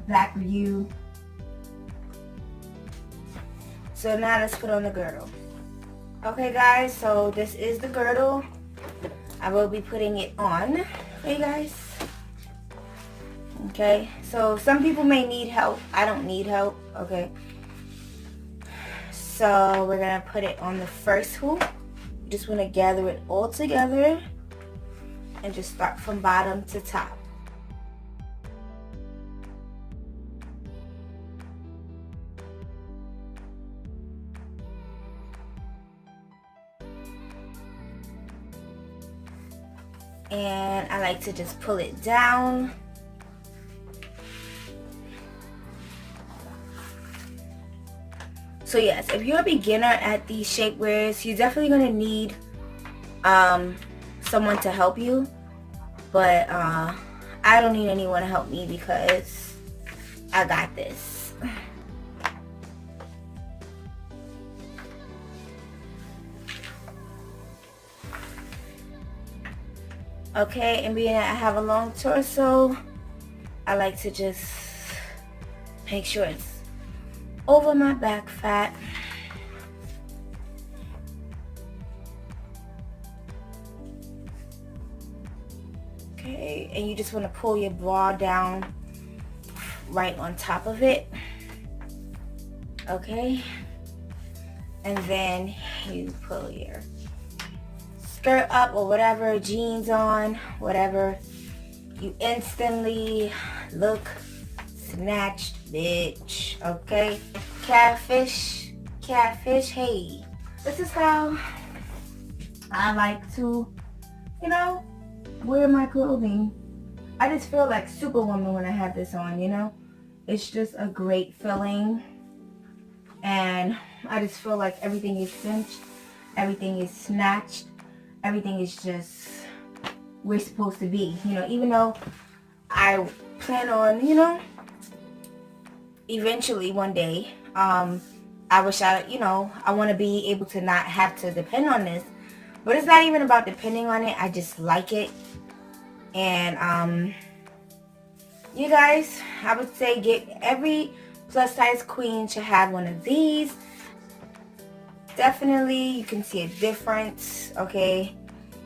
back view. So now let's put on the girdle. Okay guys, so this is the girdle. I will be putting it on for you guys. Okay, so some people may need help. I don't need help, okay? So we're gonna put it on the first hoop. Just wanna gather it all together and just start from bottom to top. And I like to just pull it down. So yes, if you're a beginner at these shapewears, you're definitely going to need someone to help you. But I don't need anyone to help me because I got this. Okay, and being that I have a long torso, I like to just make sure it's over my back fat. Okay, and you just want to pull your bra down right on top of it. Okay, and then you pull your skirt up or whatever, jeans on, whatever. You instantly look snatched, bitch. Okay, catfish, hey. This is how I like to, you know, wear my clothing. I just feel like Superwoman when I have this on, you know. It's just a great feeling, and I just feel like everything is cinched, everything is snatched, everything is just where it's supposed to be, you know. Even though I plan on, you know, eventually one day, I wish I want to be able to not have to depend on this, but it's not even about depending on it. I just like it. And you guys, I would say every plus size queen should have one of these. Definitely you can see a difference, okay?